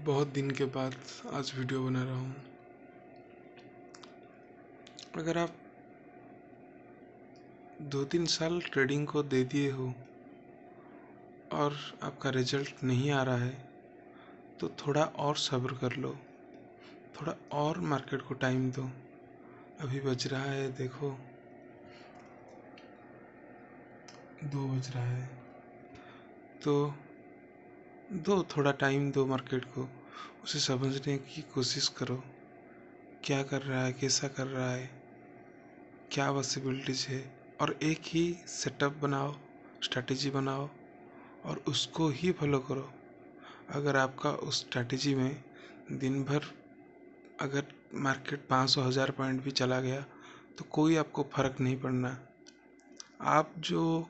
बहुत दिन के बाद आज वीडियो बना रहा हूँ। अगर आप 2-3 साल ट्रेडिंग को दे दिए हो और आपका रिजल्ट नहीं आ रहा है तो थोड़ा और सब्र कर लो, थोड़ा और मार्केट को टाइम दो। अभी बज रहा है, देखो 2 बज रहा है, तो थोड़ा टाइम दो मार्केट को, उसे समझने की कोशिश करो। क्या कर रहा है, कैसा कर रहा है, क्या पॉसिबिलिटीज है, और एक ही सेटअप बनाओ, स्ट्रैटेजी बनाओ और उसको ही फॉलो करो। अगर आपका उस स्ट्रैटेजी में दिन भर अगर मार्केट 500-1000 पॉइंट भी चला गया तो कोई आपको फ़र्क नहीं पड़ना। आप जो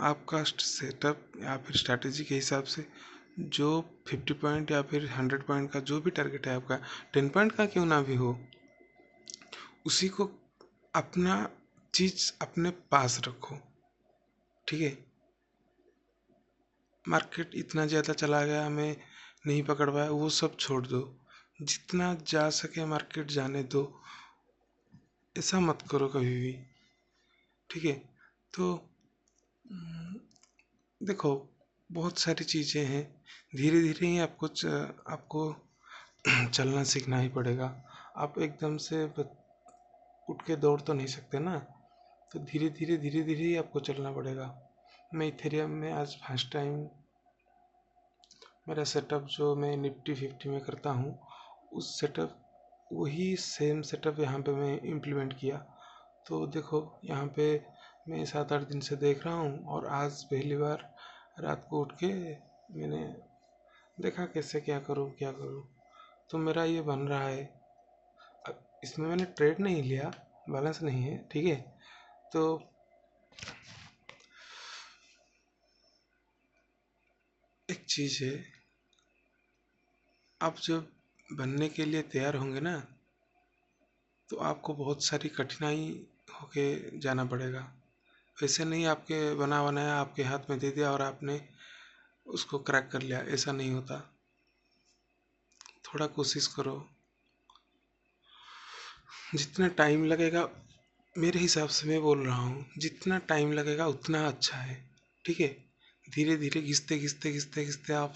आपका सेटअप या फिर स्ट्रैटेजी के हिसाब से जो 50 पॉइंट या फिर 100 पॉइंट का जो भी टारगेट है आपका, 10 पॉइंट का क्यों ना भी हो, उसी को अपना चीज़ अपने पास रखो। ठीक है, मार्केट इतना ज़्यादा चला गया, हमें नहीं पकड़ पाया, वो सब छोड़ दो। जितना जा सके मार्केट जाने दो, ऐसा मत करो कभी भी। ठीक है, तो देखो बहुत सारी चीज़ें हैं, धीरे धीरे ही आपको चलना सीखना ही पड़ेगा। आप एकदम से उठ के दौड़ तो नहीं सकते ना, तो धीरे धीरे ही आपको चलना पड़ेगा। मैं इथेरियम में आज फर्स्ट टाइम मेरा सेटअप जो मैं निफ्टी 50 में करता हूँ, उस सेटअप वही सेम सेटअप यहाँ पे मैं इम्प्लीमेंट किया। तो देखो यहाँ पे मैं 7-8 दिन से देख रहा हूँ और आज पहली बार रात को उठ के मैंने देखा कैसे क्या करूँ क्या करूँ, तो मेरा ये बन रहा है। अब इसमें मैंने ट्रेड नहीं लिया, बैलेंस नहीं है, ठीक है। तो एक चीज़ है, आप जब बनने के लिए तैयार होंगे ना, तो आपको बहुत सारी कठिनाई होके जाना पड़ेगा। ऐसे नहीं आपके बना बनाया आपके हाथ में दे दिया और आपने उसको क्रैक कर लिया, ऐसा नहीं होता। थोड़ा कोशिश करो, जितना टाइम लगेगा, मेरे हिसाब से मैं बोल रहा हूँ, जितना टाइम लगेगा उतना अच्छा है। ठीक है, धीरे धीरे घिसते घिसते घिसते घिसते आप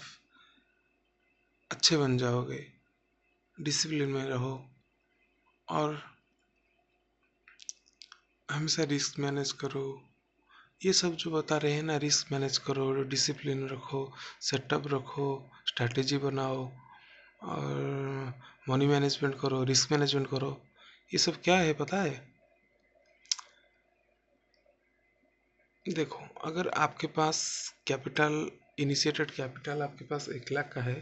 अच्छे बन जाओगे। डिसिप्लिन में रहो और हमेशा रिस्क मैनेज करो। ये सब जो बता रहे हैं ना, रिस्क मैनेज करो, डिसिप्लिन रखो, सेटअप रखो, स्ट्रैटेजी बनाओ और मनी मैनेजमेंट करो, रिस्क मैनेजमेंट करो। ये सब क्या है पता है? देखो, अगर आपके पास कैपिटल, इनिशिएटेड कैपिटल आपके पास 1 लाख का है,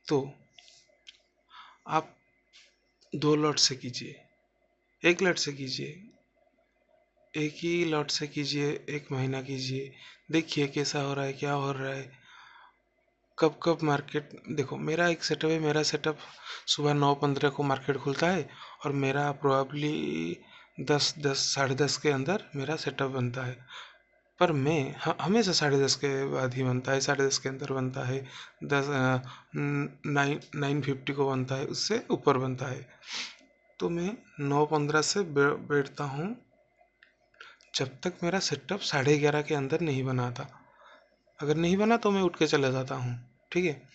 तो आप 2 लॉट से कीजिए, 1 लॉट से कीजिए, एक ही लॉट से कीजिए, 1 महीना कीजिए, देखिए कैसा हो रहा है, क्या हो रहा है, कब कब मार्केट। देखो मेरा एक सेटअप है, मेरा सेटअप सुबह 9:15 को मार्केट खुलता है और मेरा प्रोबेबली 10 साढ़े 10 के अंदर मेरा सेटअप बनता है। पर मैं हमेशा 10:30 के बाद ही बनता है, 10:30 के अंदर बनता है, 9:50 को बनता है, उससे ऊपर बनता है। तो मैं 9:15 से बैठता हूँ जब तक मेरा सेटअप 11:30 के अंदर नहीं बना था। अगर नहीं बना तो मैं उठ के चला जाता हूँ। ठीक है,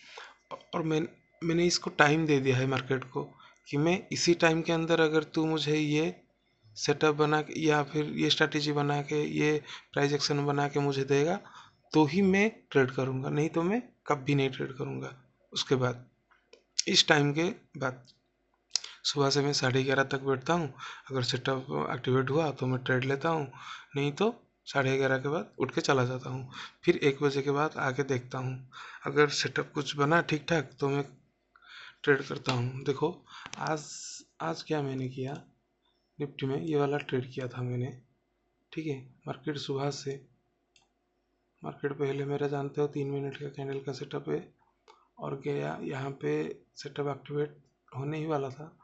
और मैंने इसको टाइम दे दिया है मार्केट को कि मैं इसी टाइम के अंदर अगर तू मुझे ये सेटअप बना के या फिर ये स्ट्रैटेजी बना के, ये प्राइस एक्शन बना के मुझे देगा, तो ही मैं ट्रेड करूँगा, नहीं तो मैं कभी नहीं ट्रेड करूँगा। उसके बाद इस टाइम के बाद सुबह से मैं 11:30 तक बैठता हूँ। अगर सेटअप एक्टिवेट हुआ तो मैं ट्रेड लेता हूँ, नहीं तो 11:30 के बाद उठ के चला जाता हूँ। फिर 1 बजे के बाद आके देखता हूँ, अगर सेटअप कुछ बना ठीक ठाक तो मैं ट्रेड करता हूँ। देखो आज आज क्या मैंने किया, निफ्टी में ये वाला ट्रेड किया था मैंने। ठीक है, मार्केट पहले मेरा जानते हो 3 मिनट का कैंडल का सेटअप है और गया यहाँ पे, सेटअप एक्टिवेट होने ही वाला था,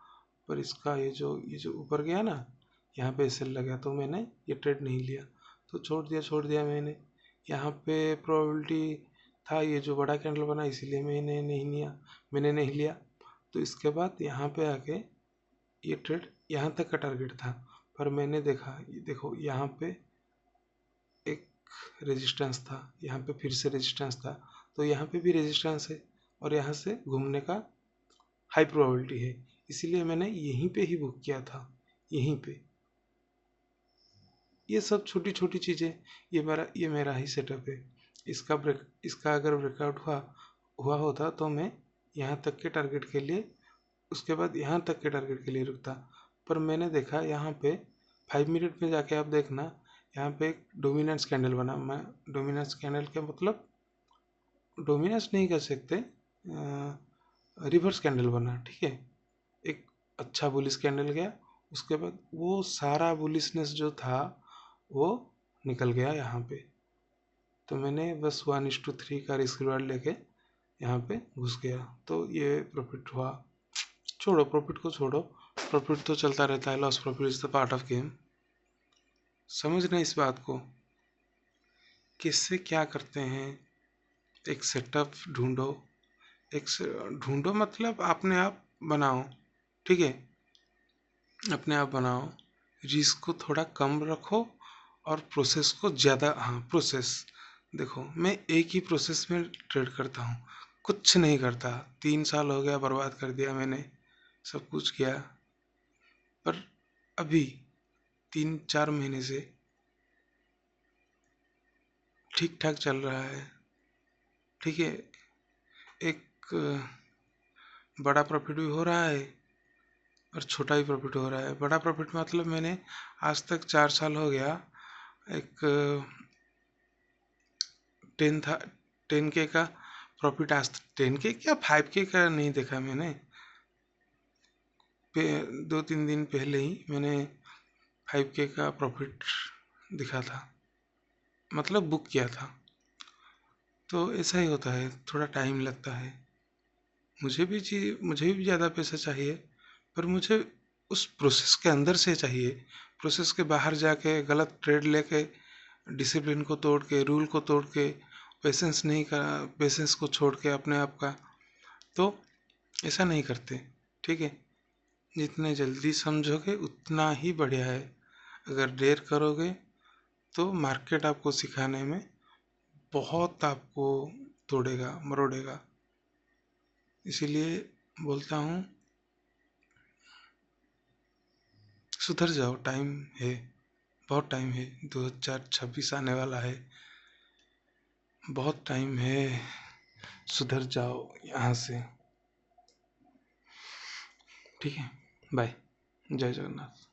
पर इसका ये जो ऊपर गया ना, यहाँ पे सेल लगा तो मैंने ये ट्रेड नहीं लिया, तो छोड़ दिया मैंने। यहाँ पे प्रोबेबिलिटी था ये जो बड़ा कैंडल बना, इसीलिए मैंने नहीं लिया। तो इसके बाद यहाँ पे आके ये ट्रेड यहाँ तक का टारगेट था, पर मैंने देखा, ये देखो यहाँ पे एक रेजिस्टेंस था, यहाँ पे फिर से रेजिस्टेंस था, तो यहाँ पे भी रेजिस्टेंस है और यहाँ से घूमने का हाई प्रोबेबिलिटी है, इसीलिए मैंने यहीं पे ही बुक किया था, यहीं पे। ये सब छोटी छोटी चीज़ें, ये मेरा ही सेटअप है। इसका अगर ब्रेकआउट हुआ होता तो मैं यहाँ तक के टारगेट के लिए, उसके बाद यहाँ तक के टारगेट के लिए रुकता। पर मैंने देखा यहाँ पे 5 मिनट में जाके आप देखना, यहाँ पे एक डोमिनेंस कैंडल बना। मैं डोमिनेंस कैंडल के मतलब डोमिनेंस नहीं कर सकते, रिवर्स कैंडल बना, ठीक है। एक अच्छा बुलिश कैंडल गया, उसके बाद वो सारा बुलिशनेस जो था वो निकल गया यहाँ पे। तो मैंने बस 1:3 का रिस्क रिवार्ड लेके यहाँ पे घुस गया, तो ये प्रॉफिट हुआ। छोड़ो, प्रॉफिट को छोड़ो, प्रॉफिट तो चलता रहता है, loss profit is the part of game. समझना इस बात को, किससे क्या करते हैं। एक सेटअप ढूंढो, ढूंढो मतलब अपने आप बनाओ, ठीक है। अपने आप बनाओ, रिस्क को थोड़ा कम रखो और प्रोसेस को ज़्यादा, हाँ प्रोसेस देखो, मैं एक ही प्रोसेस में ट्रेड करता हूँ, कुछ नहीं करता। 3 साल हो गया, बर्बाद कर दिया मैंने, सब कुछ किया, पर अभी 3-4 महीने से ठीक ठाक चल रहा है, ठीक है। एक बड़ा प्रॉफिट भी हो रहा है और छोटा भी प्रॉफिट हो रहा है। बड़ा प्रॉफिट मतलब मैंने आज तक 4 साल हो गया, एक 10 के का प्रॉफिट, आज 10 के क्या 5 के का नहीं देखा मैंने। 2-3 दिन पहले ही मैंने 5 के का प्रॉफिट दिखा था, मतलब बुक किया था। तो ऐसा ही होता है, थोड़ा टाइम लगता है। मुझे भी ज़्यादा पैसा चाहिए, पर मुझे उस प्रोसेस के अंदर से चाहिए। प्रोसेस के बाहर जाके गलत ट्रेड लेके, डिसिप्लिन को तोड़ के, रूल को तोड़ के, पेशेंस को छोड़ के अपने आप का, तो ऐसा नहीं करते, ठीक है। जितने जल्दी समझोगे उतना ही बढ़िया है। अगर देर करोगे तो मार्केट आपको सिखाने में बहुत आपको तोड़ेगा मरोड़ेगा। इसीलिए बोलता हूँ, सुधर जाओ, टाइम है, बहुत टाइम है। 2026 आने वाला है, बहुत टाइम है, सुधर जाओ यहाँ से, ठीक है। बाय, जय जगन्नाथ।